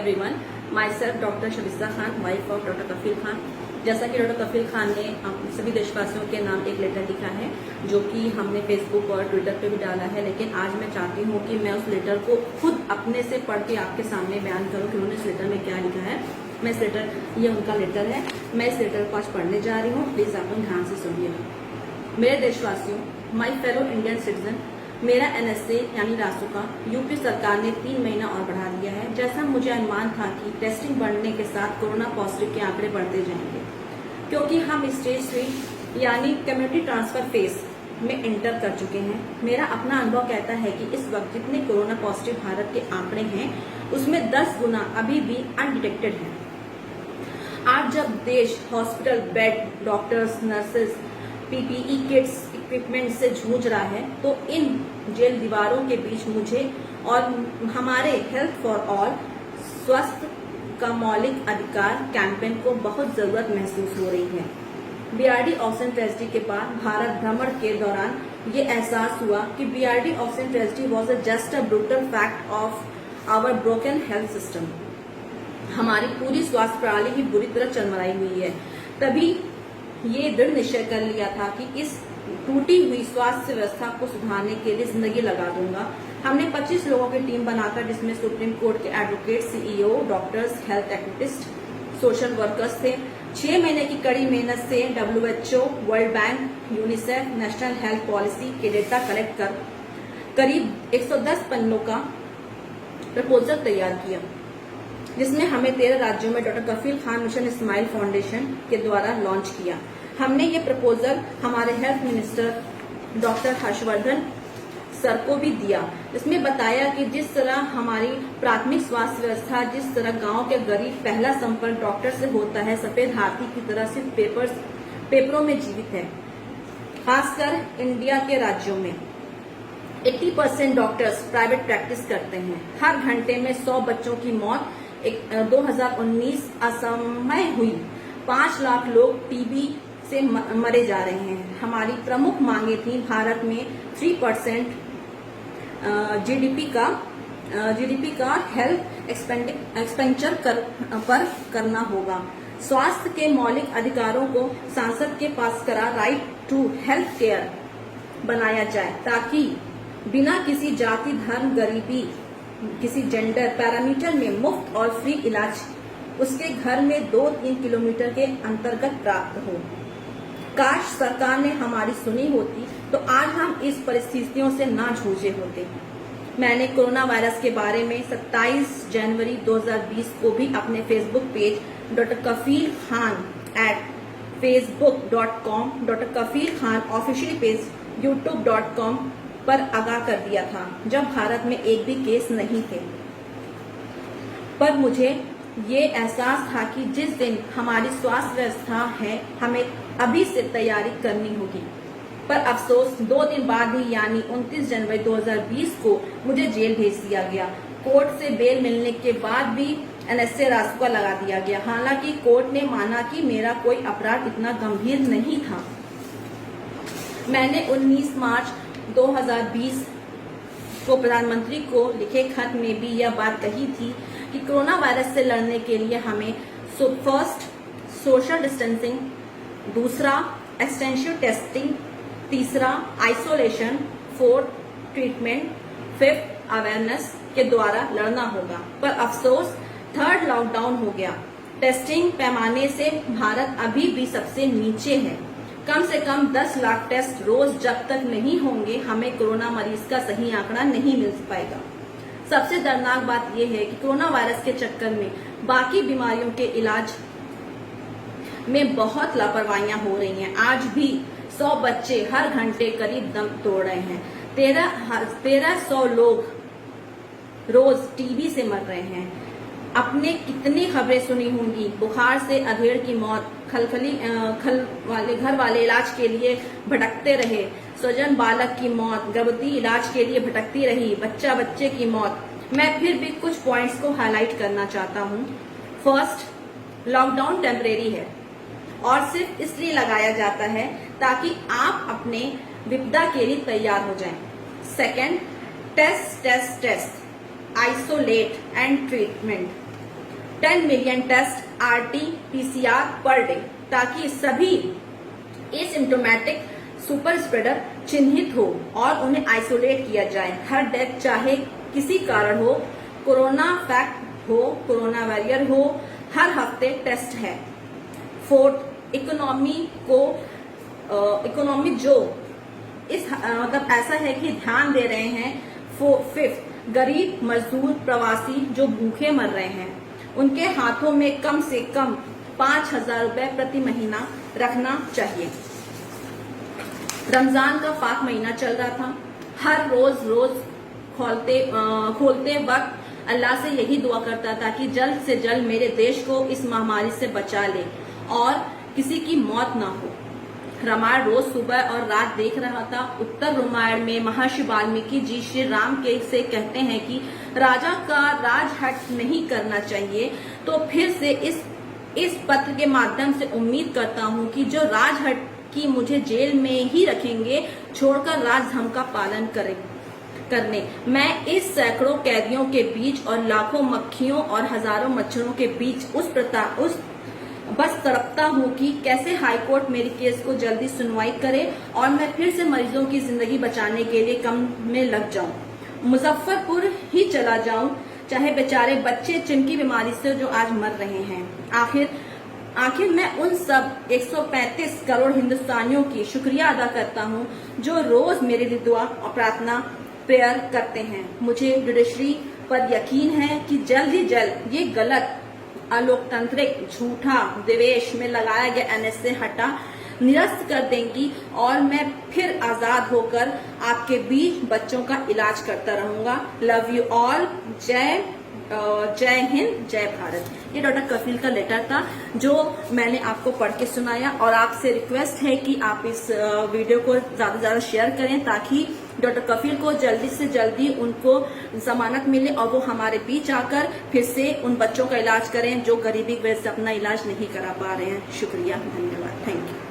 Everyone, myself doctor Shabista Khan, wife of doctor Kafeel Khan. जैसा कि doctor Kafeel Khan ने सभी देशवासियों के नाम एक लेटर लिखा है जो कि हमने फेसबुक और ट्विटर पे भी डाला है, लेकिन आज मैं चाहती हूँ कि मैं उस लेटर को खुद अपने से पढ़ के आपके सामने बयान करूँ कि उन्होंने इस लेटर में क्या लिखा है। मैं इस लेटर, ये उनका लेटर है, मैं इस लेटर को आज पढ़ने जा रही हूँ। प्लीज आप लोग ध्यान से सुनिएगा। मेरे देशवासियों, माई फेलो इंडियन सिटीजन, मेरा एनएसए यानी रासुका यूपी सरकार ने 3 महीना और बढ़ा दिया है। जैसा मुझे अनुमान था कि टेस्टिंग बढ़ने के साथ कोरोना पॉजिटिव के आंकड़े बढ़ते जाएंगे, क्योंकि हम स्टेज 3 यानी कम्युनिटी ट्रांसफर फेज में एंटर कर चुके हैं। मेरा अपना अनुभव कहता है कि इस वक्त जितने कोरोना पॉजिटिव भारत के आंकड़े हैं उसमें 10 गुना अभी भी अनडिटेक्टेड है। आज जब देश hospital bed, doctors, nurses, PPE kits, equipment से जूझ रहा है, तो इन जेल दीवारों के बीच मुझे और हमारे हेल्थ फॉर ऑल, स्वास्थ्य का मौलिक अधिकार कैंपेन को बहुत जरूरत महसूस हो रही है। बीआरडी ऑक्सीजन ट्रेजेडी के बाद भारत भ्रमण के दौरान ये एहसास हुआ कि BRD oxygen tragedy was just a brutal fact of our broken health system. हमारी पूरी स्वास्थ्य प्रणाली ही बुरी तरह चरमराई हुई है। तभी ये दृढ़ निश्चय कर लिया था कि इस टूटी हुई स्वास्थ्य व्यवस्था को सुधारने के लिए जिंदगी लगा दूंगा। हमने 25 लोगों की टीम बनाकर, जिसमें सुप्रीम कोर्ट के advocate, CEO, doctors, health activist, social workers थे। 6 महीने की कड़ी मेहनत से WHO, world bank, UNICEF, national health policy के डेटा कलेक्ट कर करीब 110 पन्नों का प्रपोजल तैयार किया, जिसमें हमें 13 राज्यों में doctor Kafeel Khan mission smile foundation के द्वारा लॉन्च किया। हमने ये प्रपोजल हमारे health minister doctor Harshvardhan sir को भी दिया, जिसमें बताया कि जिस तरह हमारी प्राथमिक स्वास्थ्य व्यवस्था, जिस तरह गांव के गरीब पहला संपर्क डॉक्टर से होता है, सफेद हाथी की तरह सिर्फ पेपरों में जीवित है। खासकर इंडिया के राज्यों में 80% डॉक्टर्स प्राइवेट प्रैक्टिस करते हैं। हर घंटे में 100 बच्चों की मौत 2019 असमय हुई। 5 लाख लोग टीबी से मरे जा रहे हैं। हमारी प्रमुख मांगे थी भारत में 3% जीडीपी का हेल्थ एक्सपेंडिचर पर करना होगा। स्वास्थ्य के मौलिक अधिकारों को संसद के पास करा राइट टू हेल्थ केयर बनाया जाए, ताकि बिना किसी जाति, धर्म, गरीबी, किसी जेंडर पैरामीटर में मुफ्त और फ्री इलाज उसके घर में 2-3 किलोमीटर के अंतर्गत प्राप्त हो। काश सरकार ने हमारी सुनी होती तो आज हम इस परिस्थितियों से ना जूझे होते। मैंने कोरोना वायरस के बारे में 27 जनवरी 2020 को भी अपने Facebook page doctor Kafeel Khan @facebook.com, doctor Kafeel Khan official page youtube.com पर आगाह कर दिया था, जब भारत में एक भी केस नहीं थे। पर मुझे ये एहसास था कि जिस दिन हमारी स्वास्थ्य व्यवस्था है, हमें अभी से तैयारी करनी होगी। पर अफसोस 2 दिन बाद ही यानी 29 जनवरी 2020 को मुझे जेल भेज दिया गया। कोर्ट से बेल मिलने के बाद भी एनएसए रासुका लगा दिया गया। हालांकि कोर्ट ने माना कि मेरा कोई अपराध इतना गंभीर नहीं था। मैंने 19 मार्च 2020 को प्रधानमंत्री को लिखे खत में भी यह बात कही थी कि कोरोना वायरस से लड़ने के लिए हमें फर्स्ट सोशल डिस्टेंसिंग, दूसरा एक्सटेंसिव टेस्टिंग, तीसरा isolation, 4th treatment, 5th awareness के द्वारा लड़ना होगा। पर अफसोस 3rd लॉकडाउन हो गया। टेस्टिंग पैमाने से भारत अभी भी सबसे नीचे है। कम से कम 10 लाख टेस्ट रोज जब तक नहीं होंगे, हमें कोरोना मरीज का सही आंकड़ा नहीं मिल पाएगा। सबसे दर्दनाक बात यह है कि कोरोना वायरस के चक्कर में बाकी बीमारियों के इलाज में बहुत लापरवाहियां हो रही हैं। आज भी 100 बच्चे हर घंटे करीब दम तोड़ रहे हैं। 1300 लोग रोज टीबी से मर रहे हैं। अपने कितनी खबरें सुनी होंगी, बुखार से अधेड़ की मौत, घर वाले इलाज के लिए भटकते रहे, स्वजन बालक की मौत, गर्भवती इलाज के लिए भटकती रही, बच्चे की मौत। मैं फिर भी कुछ पॉइंट्स को हाईलाइट करना चाहता हूँ। फर्स्ट, लॉकडाउन टेम्परेरी है और सिर्फ इसलिए लगाया जाता है ताकि आप अपने विपदा के लिए तैयार हो जाएं। Second, test, isolate and treatment. 10 million test RT-PCR per day, ताकि सभी एसिम्टोमेटिक सुपर स्प्रेडर चिन्हित हो और उन्हें आइसोलेट किया जाए। हर डेथ चाहे किसी कारण हो, कोरोना फैक्ट हो, कोरोना वॉरियर हो, हर हफ्ते टेस्ट है। फोर्थ, इकोनॉमी जो इस मतलब ऐसा है कि ध्यान दे रहे हैं। फिफ्थ, गरीब मजदूर प्रवासी जो भूखे मर रहे हैं, उनके हाथों में कम से कम 5,000 रुपए प्रति महीना रखना चाहिए। रमजान का पाक महीना चल रहा था। हर रोज खोलते वक्त अल्लाह से यही दुआ करता था कि जल्द से जल्द मेरे देश को इस महामारी से बचा ले और किसी की मौत ना हो। रामायण रोज सुबह और रात देख रहा था। उत्तर रामायण में महर्षि वाल्मीकि जी श्री राम के से कहते हैं कि राजा का राजहट नहीं करना चाहिए। तो फिर से इस पत्र के माध्यम से उम्मीद करता हूं कि जो राजहट की मुझे जेल में ही रखेंगे, छोड़कर राजधर्म का पालन करने मैं इस सैकड़ों कैदियों के बीच और लाखों मक्खियों और हजारों मच्छरों के बीच बस तड़पता हूँ कि कैसे हाईकोर्ट मेरी केस को जल्दी सुनवाई करे और मैं फिर से मरीजों की जिंदगी बचाने के लिए काम में लग जाऊं, मुजफ्फरपुर ही चला जाऊं, चाहे बेचारे बच्चे चिनकी बीमारी से जो आज मर रहे हैं। आखिर मैं उन सब 135 करोड़ हिंदुस्तानियों की शुक्रिया अदा करता हूं जो रोज मेरे लिए दुआ और प्रार्थना प्रेयर करते हैं। मुझे जुडिशरी पर यकीन है कि जल्द ही जल्द ये गलत अलोकतांत्रिक झूठा द्वेष में लगाया गया NSA निरस्त कर देंगी और मैं फिर आजाद होकर आपके बीच बच्चों का इलाज करता रहूंगा। Love you all. जय हिंद, जय भारत। ये डॉक्टर कफील का लेटर था जो मैंने आपको पढ़ के सुनाया और आपसे रिक्वेस्ट है कि आप इस वीडियो को ज्यादा से ज्यादा शेयर करें ताकि डॉक्टर कफील को जल्दी से जल्दी उनको जमानत मिले और वो हमारे बीच आकर फिर से उन बच्चों का इलाज करें जो गरीबी की वजह से अपना इलाज नहीं करा पा रहे हैं। शुक्रिया, धन्यवाद, थैंक यू।